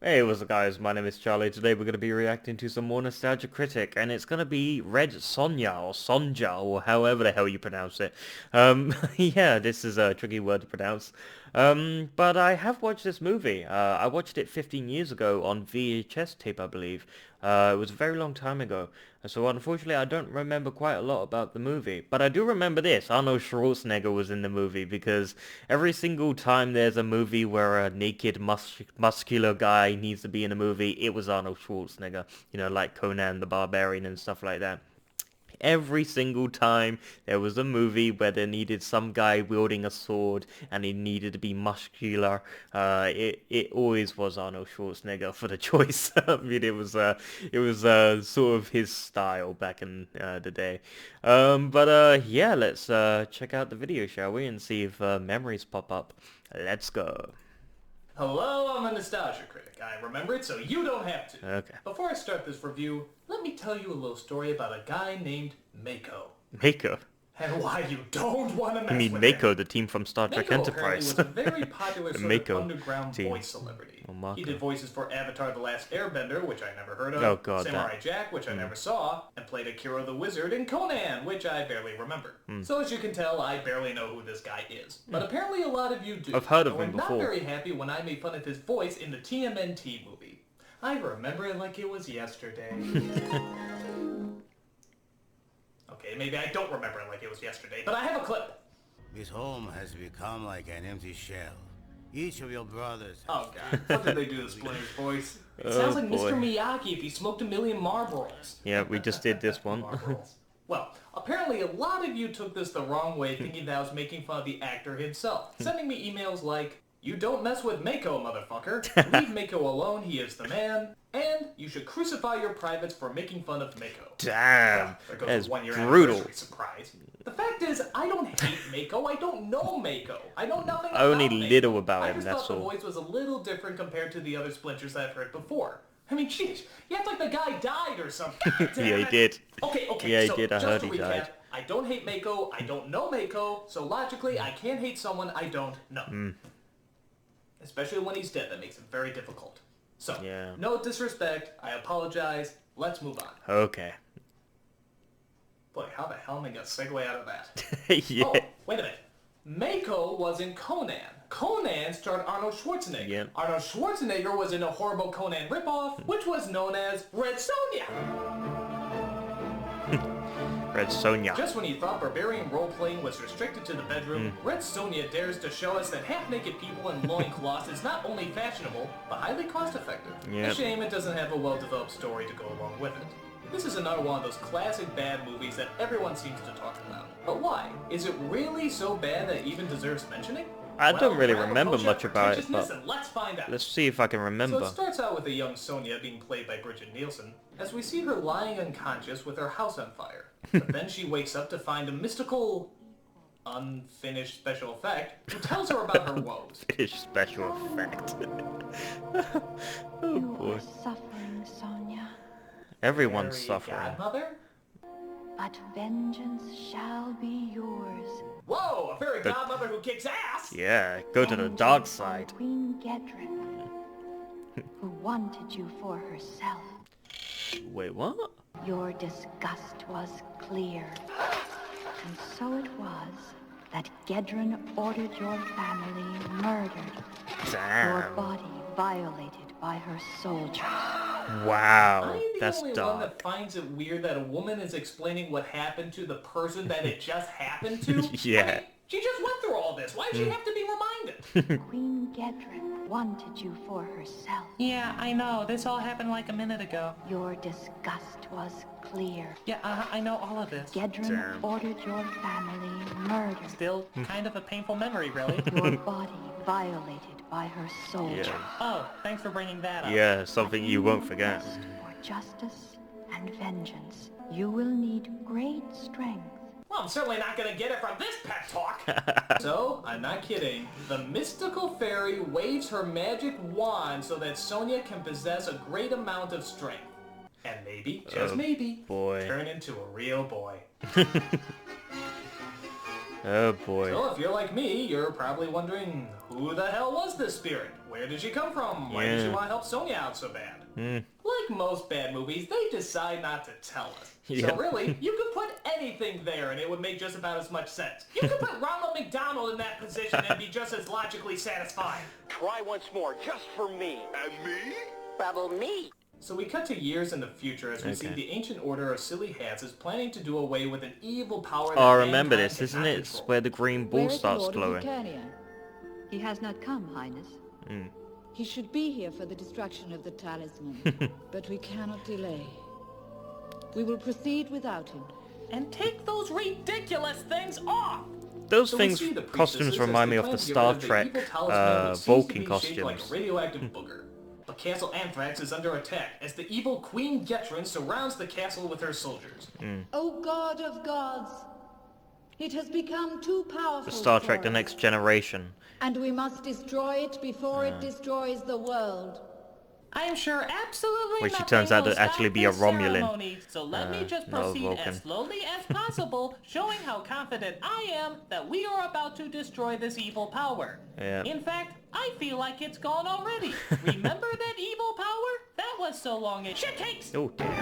Hey, what's up guys, my name is Charlie. Today we're going to be reacting to some more Nostalgia Critic, and it's going to be Red Sonja, or Sonja, or however the hell you pronounce it. Yeah, this is a tricky word to pronounce. But I have watched this movie. I watched it 15 years ago on VHS tape, I believe. It was a very long time ago. So unfortunately I don't remember quite a lot about the movie. But I do remember this. Arnold Schwarzenegger was in the movie because every single time there's a movie where a naked muscular guy needs to be in a movie, it was Arnold Schwarzenegger. You know, like Conan the Barbarian and stuff like that. Every single time there was a movie where they needed some guy wielding a sword and he needed to be muscular, it always was Arnold Schwarzenegger for the choice. I mean, it was sort of his style back in the day. But yeah, let's check out the video, shall we, and see if memories pop up. Let's go. Hello, I'm a Nostalgia Critic. I remember it so you don't have to. Okay. Before I start this review, let me tell you a little story about a guy named Mako. Mako. And why you don't want to mess I mean, with Mako, him. the team from Star Trek Mako apparently Enterprise. was a very popular sort Mako of underground team. voice celebrity. Oh, Mako. He did voices for Avatar The Last Airbender, which I never heard of, Oh, God, Samurai that. Jack, which I never saw, and played Akira the Wizard in Conan, which I barely remember. So as you can tell, I barely know who this guy is. But apparently a lot of you do. I've heard of and him were before. not very happy when I made fun of his voice in the TMNT movie. I remember it like it was yesterday. Okay, maybe I don't remember it like it was yesterday, but I have a clip. This home has become like an empty shell. Each of your brothers has Oh god, what did they do to Splinter's voice? It sounds like boy. Mr. Miyagi if he smoked a million Marlboros. Yeah, we just did this one. Marlboros. Well, apparently a lot of you took this the wrong way, thinking that I was making fun of the actor himself, sending me emails like, "You don't mess with Mako, motherfucker. Leave Mako alone, he is the man. And you should crucify your privates for making fun of Mako." Damn, There goes that's a 1 year brutal. anniversary surprise. The fact is, I don't hate Mako. I don't know Mako. I know nothing about Only Mako. little about I him, just that's thought the all. voice was a little different compared to the other Splinters I've heard before. I mean, jeez, you act like the guy died or something. Damn Yeah, he it. did. Okay, Yeah, he so did. I just heard to he recap, died. I don't hate Mako, I don't know Mako, so logically I can't hate someone I don't know. Especially when he's dead, that makes it very difficult. So, Yeah. no disrespect, I apologize, let's move on. Okay. Boy, how the hell am I gonna segue out of that? Yeah. Oh, wait a minute. Mako was in Conan. Conan starred Arnold Schwarzenegger. Yep. Arnold Schwarzenegger was in a horrible Conan ripoff, which was known as Red Sonja. Red Sonja. Just when you thought barbarian role-playing was restricted to the bedroom, Red Sonja dares to show us that half-naked people in loincloths is not only fashionable, but highly cost-effective. Yep. A shame it doesn't have a well-developed story to go along with it. This is another one of those classic bad movies that everyone seems to talk about. But why? Is it really so bad that it even deserves mentioning? I don't really grab a remember potion much of about it, pretentiousness but and let's find out. let's see if I can So remember. it starts out with a young Sonja being played by Bridget Nielsen, as we see her lying unconscious with her house on fire. But then she wakes up to find a mystical, unfinished special effect who tells her about her woes. Fish special effect. Oh You boy. are suffering, Sonia, Everyone's Fairy suffering. Godmother? but vengeance shall be yours. Whoa, a fairy godmother who kicks ass! Yeah, go to the Vengeance dark on side. Queen Gedrin, who wanted you for herself. Wait, what? Your disgust was clear, and so it was that Gedrin ordered your family murdered, your Damn. body violated by her soldiers. Wow, I'm the that's only one dark. that finds it weird that a woman is explaining what happened to the person that it just happened to. Yeah. I mean, she just went through all this. Why does she have to be reminded? Queen Gedrin wanted you for herself. Yeah, I know. This all happened like a minute ago. Your disgust was clear. Yeah, I know all of this. Gedrin Damn. ordered your family murdered, Still kind of a painful memory, really. your body violated by her soldiers. Yeah. Oh, thanks for bringing that up. Yeah, something you won't forget. Quest for justice and vengeance, you will need great strength. Well, I'm certainly not gonna get it from this pep talk. So, I'm not kidding. The mystical fairy waves her magic wand so that Sonja can possess a great amount of strength. And maybe, just Oh, maybe, boy. turn into a real boy. Oh boy. So if you're like me, you're probably wondering, who the hell was this spirit? Where did she come from? Why did she want to help Sonja out so bad? Like most bad movies, they decide not to tell us. So really, you could put anything there and it would make just about as much sense. You could put Ronald McDonald in that position and be just as logically satisfied. Try once more, just for me. And me? Babble me. So we cut to years in the future as we see the ancient order of silly hats is planning to do away with an evil power that Oh, I remember mankind this, isn't cannot it? It's control. where the green ball Where is the starts Lord of glowing. Eternia? He has not come, Highness. He should be here for the destruction of the talisman, but we cannot delay. We will proceed without him. And take those ridiculous things off! Those So we things, see the costumes priestesses remind me as of they the plan to Star get rid of the Trek evil talisman, which seems to Vulcan be shaped costumes. like a radioactive booger. But Castle Anthrax is under attack as the evil Queen Getrin surrounds the castle with her soldiers. O God of gods, it has become too powerful Star Trek for The us, Next Generation. and we must destroy it before it destroys the world. I am sure absolutely Which she nothing turns out will to actually stop be a this Romulan. ceremony, so let me just not a proceed Vulcan. as slowly as possible, showing how confident I am that we are about to destroy this evil power. Yeah. In fact, I feel like it's gone already. Remember that evil power? That was so long it shit cakes! Oh damn.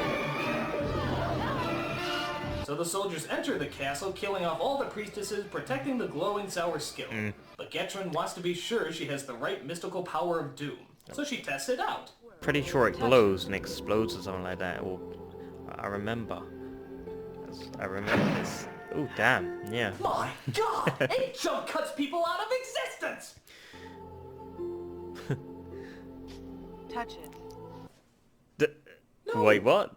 So the soldiers enter the castle, killing off all the priestesses, protecting the glowing sour skill. But Getrin wants to be sure she has the right mystical power of doom. So she tests it out. Pretty sure it glows and explodes or something like that. Or I remember. I remember this. Oh damn, yeah. My god! It jump cuts people out of existence! Touch it. Wait, what?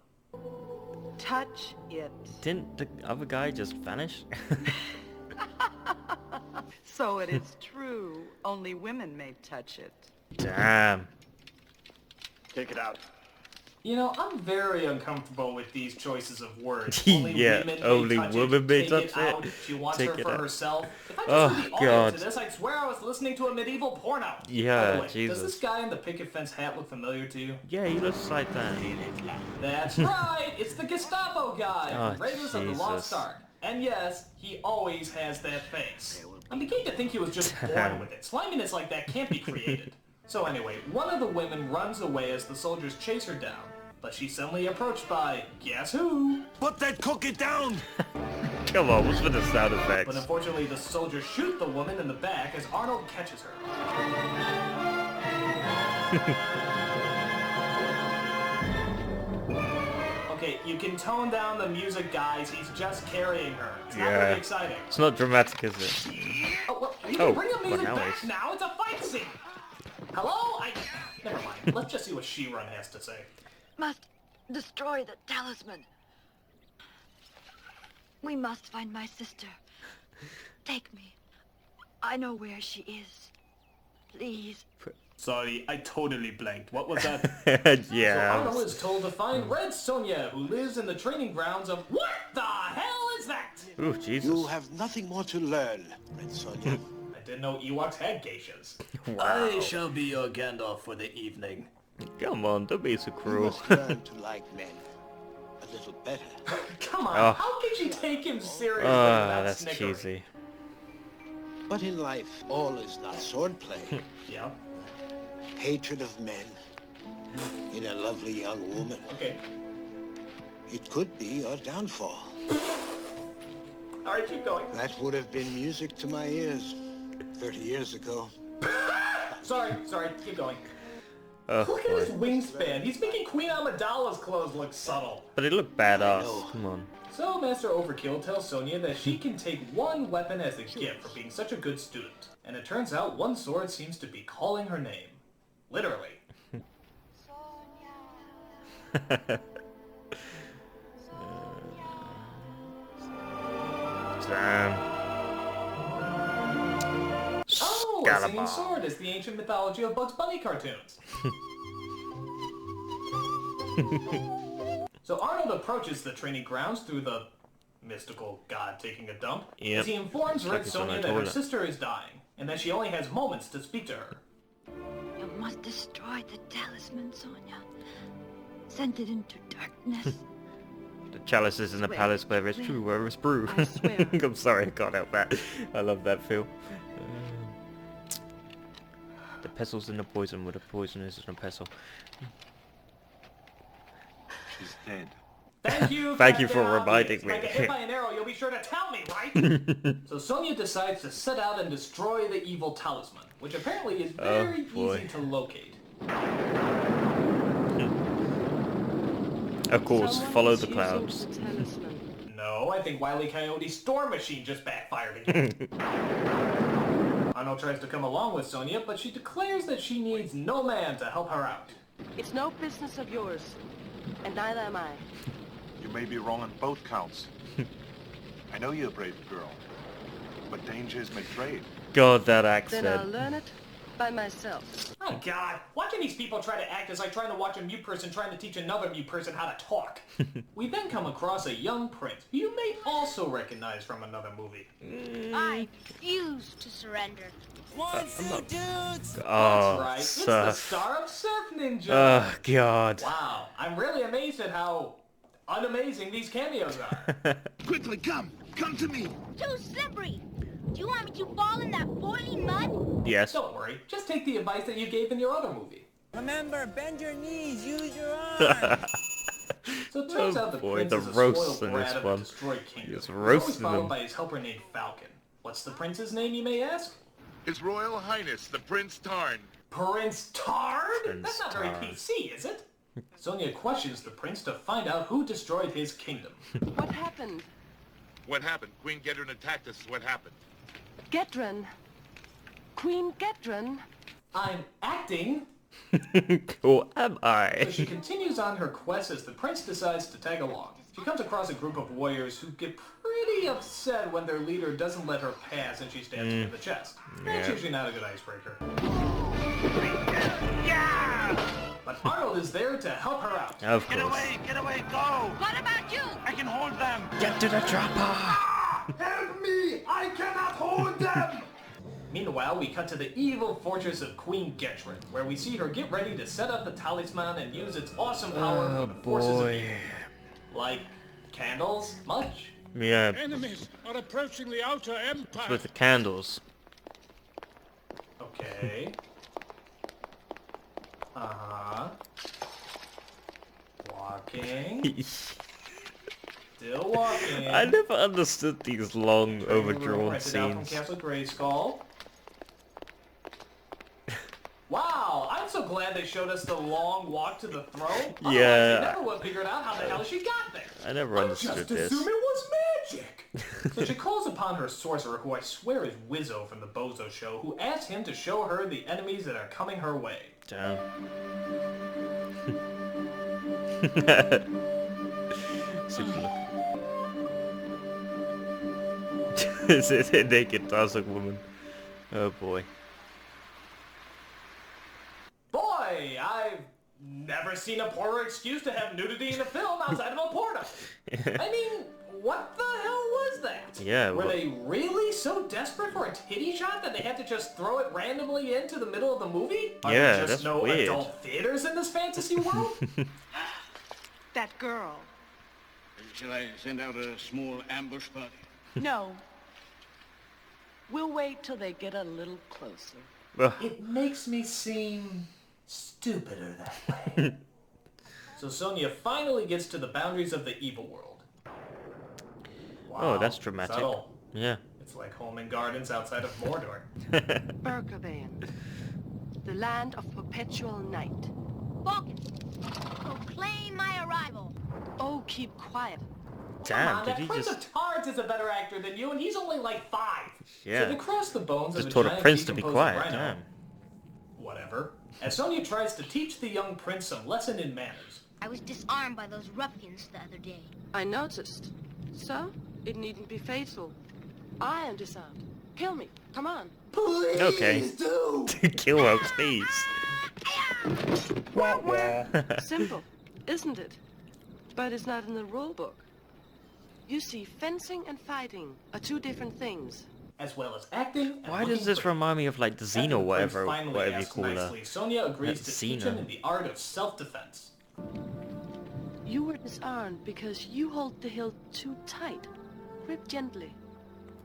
Touch it. Didn't the other guy just vanish? So it is true. Only women may touch it. Damn. Take it out. You know, I'm very uncomfortable with these choices of words. Yeah, only women may take touch it out it. if she wants Take her it for out. herself. If I Oh, just heard the audio God. to this, I'd swear I was listening to a medieval porno. Yeah, By the way, Jesus. Does this guy in the picket fence hat look familiar to you? Yeah, he looks like that. That's right, it's the Gestapo guy Oh, from Raiders of the Lost Jesus. Ark. And yes, he always has that face. I'm beginning to think he was just born with it. Sliminess like that can't be created. So anyway, one of the women runs away as the soldiers chase her down. But she's suddenly approached by, guess who? Put that cookie down! Come on, what's with the sound But effects? unfortunately, the soldiers shoot the woman in the back as Arnold catches her. Okay, you can tone down the music, guys. He's just carrying her. It's not Yeah. very exciting. It's not dramatic, is it? Oh, well, you Oh, can bring the well, music now back it's- now. It's a fight scene. Hello? Never mind. Let's just see what She-Run has to say. Must destroy the talisman. We must find my sister. Take me. I know where she is. Please. Sorry, I totally blanked. What was that? So Yeah. Arnold is told to find Red Sonja, who lives in the training grounds of... What the hell is that? Ooh, Jesus. You have nothing more to learn, Red Sonja. I didn't know Ewoks had geishas. Wow. I shall be your Gandalf for the evening. Come on, don't be so You cruel. must learn to like men a little better. Come on, Oh. how can she take him seriously Ah, without that's snickering? cheesy. But in life, all is not swordplay. Yeah, Hatred of men in a lovely young woman. okay. It could be your downfall. Alright, keep going. That would have been music to my ears 30 years ago. Sorry, keep going. Oh, Look at his boy. wingspan. He's making Queen Amidala's clothes look subtle. But it looked badass. know. Come on. So Master Overkill tells Sonja that she can take one weapon as a gift for being such a good student. And it turns out one sword seems to be calling her name. Literally. Damn. Oh, a singing Excalibur. sword is the ancient mythology of Bugs Bunny cartoons. So Arnold approaches the training grounds through the mystical god taking a dump, Yep. as he informs Like Red he's on Sonja a that her toilet. sister is dying, and that she only has moments to speak to her. You must destroy the talisman, Sonja. Send it into darkness. The chalice is in the palace, whether it's true or it's brew. I swear. I'm sorry, I can't help that. I love that feel. The pestle's in the poison, where the poison is in the pestle. She's dead. Thank you. Thank you Captain for reminding Obvious. me. If I get hit by an arrow, you'll be sure to tell me, right? So Sonja decides to set out and destroy the evil talisman, which apparently is very easy to locate. Of course, follow the clouds. No, I think Wile E. Coyote's storm machine just backfired again. Arno tries to come along with Sonja, but she declares that she needs no man to help her out. It's no business of yours, and neither am I. You may be wrong on both counts. I know you're a brave girl, but danger is my trade. God, that Then I'll accent. learn it by myself. Oh God, why can these people try to act as like trying to watch a mute person trying to teach another mute person how to talk? We then come across a young prince, who you may also recognize from another movie. I refuse to surrender. That's Oh, right, it's the Surf. star of Surf Ninja. Oh, God. Wow, I'm really amazed at how unamazing these cameos are. Quickly, come to me. Too slippery. Do you want me to fall in that boiling mud? Yes. Don't worry, just take the advice that you gave in your other movie. Remember, bend your knees, use your arms. So it turns Oh out the boy, prince the is a roasts spoiled in this brat of one. a destroyed kingdom. He's He's always roasting followed them. by his helper named Falcon. What's the prince's name, you may ask? His Royal Highness, the Prince Tarn. Prince Tarn? Prince That's not very Tarn. PC, is it? Sonja questions the prince to find out who destroyed his kingdom. What happened? What happened? Queen Gedrin attacked us. What happened? Gedrin. Queen Gedrin. I'm acting. Who am I? So she continues on her quest as the prince decides to tag along. She comes across a group of warriors who get pretty upset when their leader doesn't let her pass and she stabs him in the chest. That's Yeah. usually not a good icebreaker. But Arnold is there to help her out. Of course. Get away, go! What about you? I can hold them! Get to the chopper! Help me! I cannot hold them! Meanwhile, we cut to the evil fortress of Queen Getrin, where we see her get ready to set up the talisman and use its awesome power Oh for the forces of boy. evil. Like candles? Much? Yeah, Enemies are approaching the outer empire. with the candles. Okay. Uh-huh. Walking. Still walking. I never understood these long, overdrawn Rented out from scenes. Castle Grayskull. Wow, I'm so glad they showed us the long walk to the throne. Otherwise, Yeah. we never would have figured out how the hell she got there. I never understood Just this. assume it was magic. So she calls upon her sorcerer, who I swear is Wizzo from the Bozo Show, who asks him to show her the enemies that are coming her way. Damn. Super look. Is it a naked Tarzan woman? Oh boy. Boy, I've never seen a poorer excuse to have nudity in a film outside of a porno. I mean, what the hell was that? Yeah, Were well- they really so desperate for a titty shot that they had to just throw it randomly into the middle of the movie? Are Yeah, there just that's no weird. adult theaters in this fantasy world? That girl. Shall I send out a small ambush party? No. We'll wait till they get a little closer. Ugh. It makes me seem stupider that way. So Sonja finally gets to the boundaries of the evil world. Oh, Wow, that's dramatic. subtle. Yeah. It's like home and gardens outside of Mordor. Berkavane. The land of perpetual night. Falcon, proclaim my arrival. Oh, keep quiet. Damn, Come on, did that he Prince just... of Tards is a better actor than you, and he's only like 5. Yeah. So they cross the bones Just of a told a giant prince to be decomposed quiet, rhino. damn. Whatever. As Sonja tries to teach the young prince some lesson in manners. I was disarmed by those ruffians the other day. I noticed. So, it needn't be fatal. I am disarmed. Kill me. Come on. Please Okay. do! Kill her, please. Simple, isn't it? But it's not in the rule book. You see, fencing and fighting are 2 different things. As well as acting and Why looking does this pretty. remind me of like the After Xeno, the prince whatever finally you asks call her? nicely, Sonja agrees to teach Xena. him in the art of self-defense. You were disarmed because you hold the hilt too tight. Grip gently.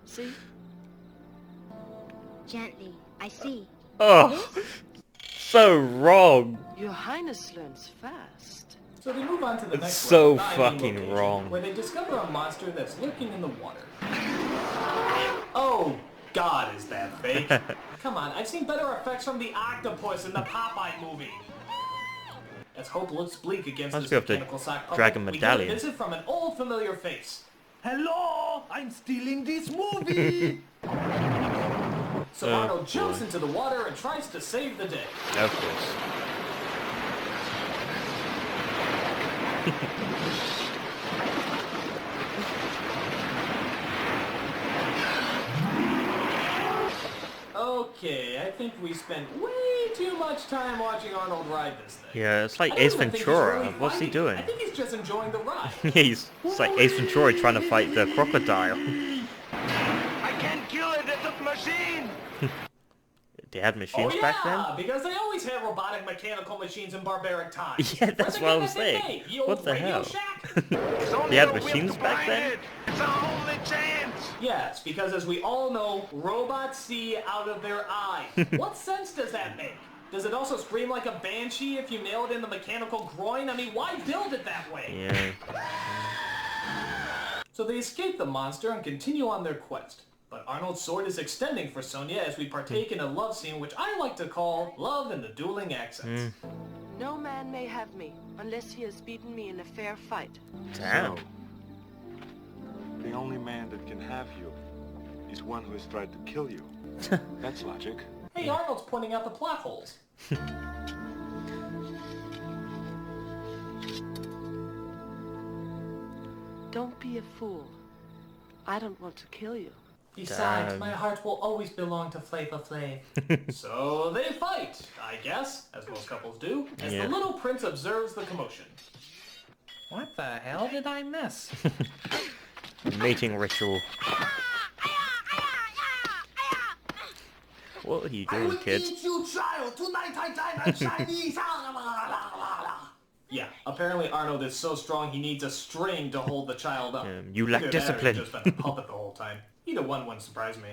See? Gently. I see. Oh, so wrong. Your Highness learns fast. So they move on to the It's next so diving fucking location, wrong. where they discover a monster that's lurking in the water. Oh God, is that fake? Come on, I've seen better effects from the octopus in the Popeye movie. As hope looks bleak against Must this be up to mechanical sock puppet, Dragon we get a Medallion. visit from an old familiar face. Hello, I'm stealing this movie. So Arnold jumps into the water and tries to save the day. Of course. Okay, I think we spent way too much time watching Arnold ride this thing. Yeah, it's like I don't Ace even think he's Ventura. really What's he fighting. doing? I think he's just enjoying the ride. Yeah, it's like Ace Ventura trying to fight the crocodile. I can't kill it. It's a machine. They had machines back then? Because they always had robotic mechanical machines in barbaric times. Yeah, that's what I'm saying. What the hell? They had machines back then? It's our only chance. Yes, because as we all know, robots see out of their eyes. What sense does that make? Does it also scream like a banshee if you nail it in the mechanical groin? I mean, why build it that way? Yeah. So they escape the monster and continue on their quest. But Arnold's sword is extending for Sonja as we partake in a love scene which I like to call Love in the Dueling Accents. No man may have me unless he has beaten me in a fair fight. Damn. So, the only man that can have you is one who has tried to kill you. That's logic. Hey, Arnold's pointing out the plot holes. Don't be a fool. I don't want to kill you. Besides, Damn. my heart will always belong to Flava Flav. So they fight, I guess, as most couples do, as Yeah. the little prince observes the commotion. What the hell did I miss? Mating ritual. What are you doing, kids? you, child. Tonight I dine Chinese. Yeah, apparently Arnold is so strong he needs a string to hold the child up. You lack Either that or discipline. he's just been a puppet the whole time. Either one wouldn't surprise me.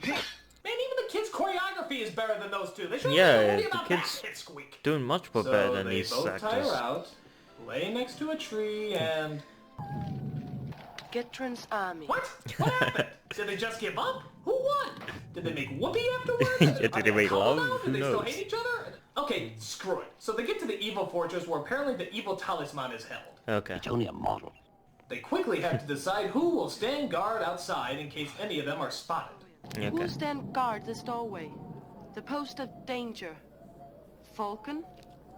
Man, even the kids' choreography is better than those two. They should Yeah, have a movie the about kids Basket Squeak. doing much more So better than they these both tie actors. her out, lay next to a tree, and... Getron's army. What? What happened? Did they just give up? Who won? Did they make whoopee afterwards? Yeah, did they make couple love? now? Who Did they still knows? hate each other? Okay, screw it. So they get to the evil fortress where apparently the evil talisman is held. Okay. It's only a model. They quickly have to decide who will stand guard outside in case any of them are spotted. Who Okay. will stand guard this doorway? The post of danger. Falcon?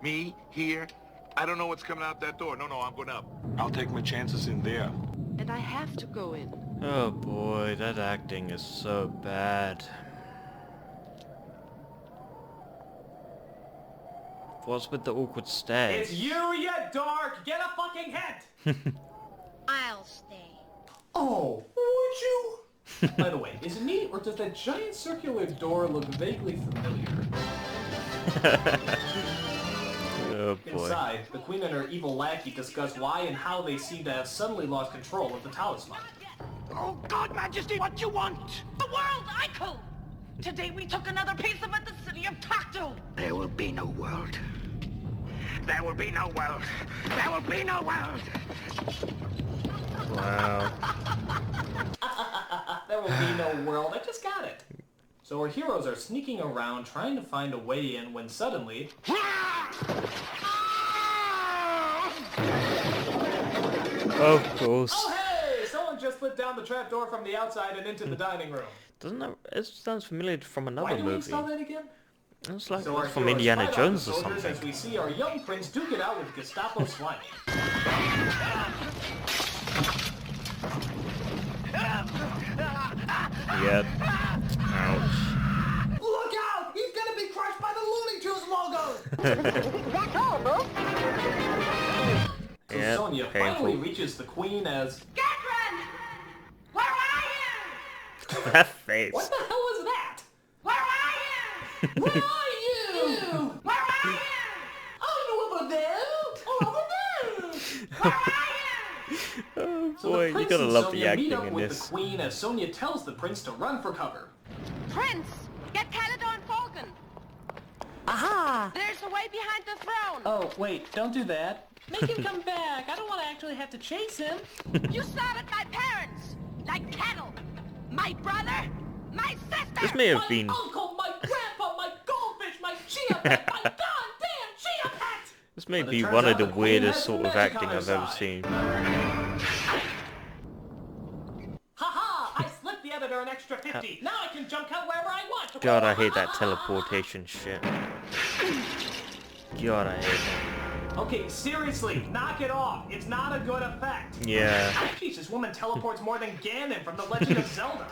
Me? Here? I don't know what's coming out that door. No, I'm going up. I'll take my chances in there. And I have to go in. Oh boy, that acting is so bad. What's with the awkward stares? It's you, you dork! Get a fucking head! I'll stay. Oh, would you? By the way, is it me, or does that giant circular door look vaguely familiar? Oh boy. Inside, the queen and her evil lackey discuss why and how they seem to have suddenly lost control of the talisman. Oh, God, Majesty, what you want? The world icon! Today we took another piece of it, the city of Tacto. There will be no world. There will be no world. There will be no world. Wow. There will be no world, I just got it. So our heroes are sneaking around trying to find a way in when suddenly... Of course. Oh hey! Someone just slid down the trapdoor from the outside and into the dining room. Doesn't that... It sounds familiar from Why another do we movie. install that again? It's like So our from heroes Indiana fight off Jones the or soldiers something. as we see our young prince duke it out with Gestapo slimy. Yep. Ouch. Look out! He's gonna be crushed by the Looney Tunes logo! That's all, bro. So Yep, Sonja painful. finally reaches the queen as... Gedren! Where are you? That face. What the hell is that? Where are you? Where are you? you? Where are you? Oh, you over there? Oh, over there? Where are you? Oh So boy, the you prince gotta and love the Sonja meet acting up in with this. the queen as Sonja tells the prince to run for cover. Prince, get Caledon Falcon. Aha! There's a way behind the throne. Oh, wait, don't do that. Make him come back. I don't want to actually have to chase him. You slaughtered my parents like cattle. My brother, my sister. This may have My been uncle, my grandpa, my goldfish, my chia pet, my goddamn chia pet! this may But it be turns one out of the the queen weirdest has sort of magic acting on her I've ever side. seen. Haha! I slipped the editor an extra 50. Now I can jump cut wherever I want. God, I hate that teleportation shit. God, I hate that. Okay, seriously, knock it off. It's not a good effect. Yeah. Jeez, this woman teleports more than Ganon from The Legend of Zelda.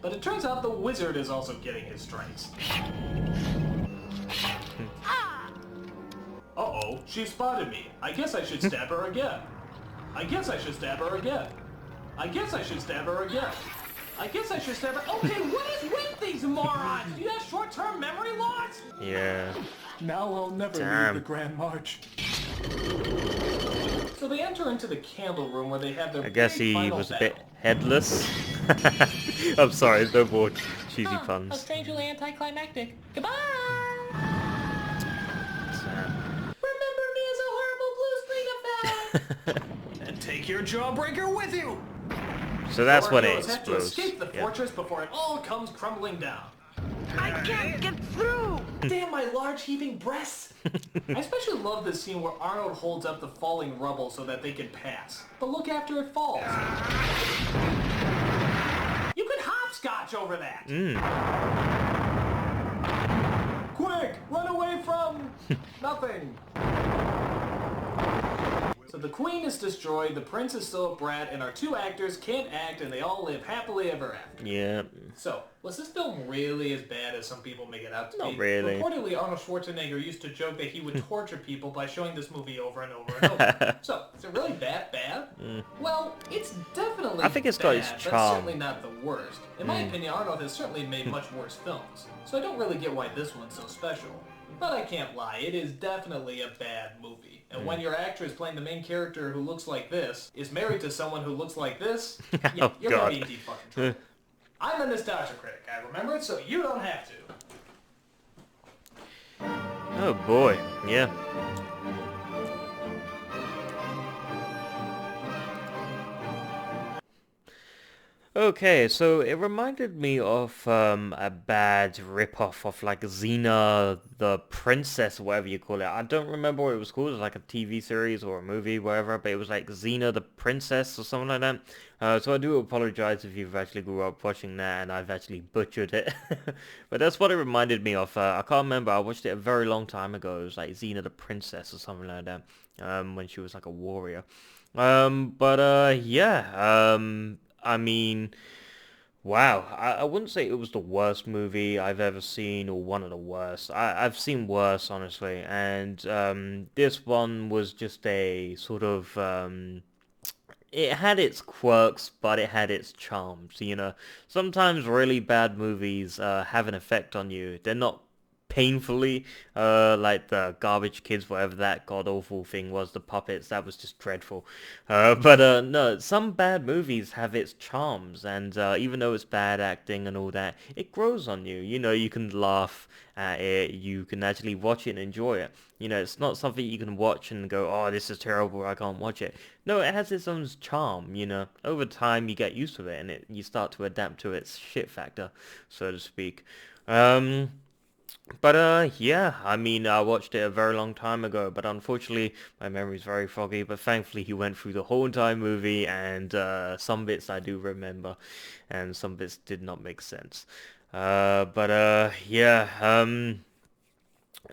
But it turns out the wizard is also getting his strengths. Uh-oh, she spotted me. I guess I should stab her again. I guess I should stab her again. I guess I should stab her again. I guess I should stab her. Okay, what is with these morons? Do you have short-term memory loss? Yeah. Now I'll never Damn. leave the Grand March. So they enter into the candle room where they have their I guess big he final was a battle. bit headless. I'm sorry, no more cheesy Huh, puns. strangely anticlimactic. Goodbye! Remember me as a horrible blue screen effect. And take your jawbreaker with you! So that's Our when it heroes have to explodes. escape the Yeah. fortress before it all comes crumbling down. I can't get through. Damn my large heaving breasts! I especially love this scene where Arnold holds up the falling rubble so that they can pass. But look after it falls. You can hopscotch over that! Quick! Run away from... nothing! So the queen is destroyed, the prince is still a brat, and our two actors can't act and they all live happily ever after. Yeah. So, was this film really as bad as some people make it out to Not be? really. Reportedly, Arnold Schwarzenegger used to joke that he would torture people by showing this movie over and over and over. So, is it really that bad? Well, it's definitely I think it's got bad, its but charm. certainly not the worst. In my opinion, Arnold has certainly made much worse films, so I don't really get why this one's so special. But I can't lie, it is definitely a bad movie. And when your actress playing the main character who looks like this is married to someone who looks like this, yeah, Oh, you're God. gonna be in deep fucking trouble. I'm a nostalgia critic. I remember it, so you don't have to. Oh boy. Yeah. Okay, so it reminded me of a bad rip-off of like Xena the Princess, or whatever you call it. I don't remember what it was called. It was like a TV series or a movie, whatever, but it was like Xena the Princess or something like that. So I do apologize if you've actually grew up watching that and I've actually butchered it. But that's what it reminded me of. I can't remember. I watched it a very long time ago. It was like Xena the Princess or something like that, when she was like a warrior. Yeah. I mean, wow, I wouldn't say it was the worst movie I've ever seen or one of the worst. I've seen worse, honestly, and this one was just a sort of, it had its quirks, but it had its charms, you know. Sometimes really bad movies have an effect on you. They're not painfully, like the Garbage Kids, whatever that god-awful thing was, the puppets, that was just dreadful. But no, some bad movies have its charms, and even though it's bad acting and all that, it grows on you. You know, you can laugh at it, you can actually watch it and enjoy it. You know, it's not something you can watch and go, oh, this is terrible, I can't watch it. No, it has its own charm, you know. Over time, you get used to it, and you start to adapt to its shit factor, so to speak. But yeah, I mean, I watched it a very long time ago, but unfortunately, my memory's very foggy, but thankfully he went through the whole entire movie, and some bits I do remember, and some bits did not make sense. Yeah,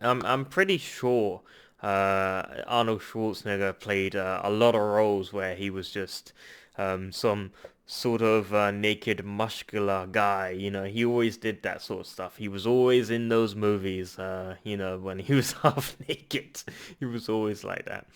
I'm pretty sure Arnold Schwarzenegger played a lot of roles where he was just some sort of naked, muscular guy. You know, he always did that sort of stuff. He was always in those movies, you know, when he was half naked. He was always like that.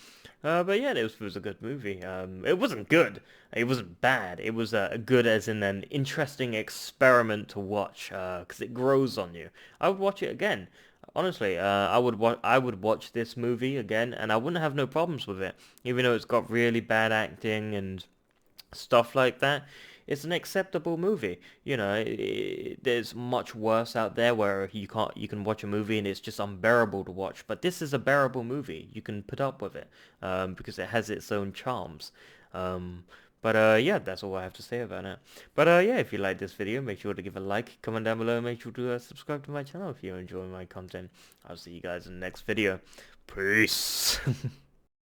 But yeah, it was a good movie. It wasn't good. It wasn't bad. It was good as in an interesting experiment to watch, because it grows on you. I would watch it again. Honestly, I would watch this movie again, and I wouldn't have no problems with it, even though it's got really bad acting and stuff like that. It's an acceptable movie. You know, there's much worse out there where you can watch a movie and it's just unbearable to watch. But this is a bearable movie. You can put up with it because it has its own charms. But yeah, that's all I have to say about it. But yeah, if you like this video, make sure to give a like, comment down below, make sure to subscribe to my channel if you enjoy my content. I'll see you guys in the next video. Peace.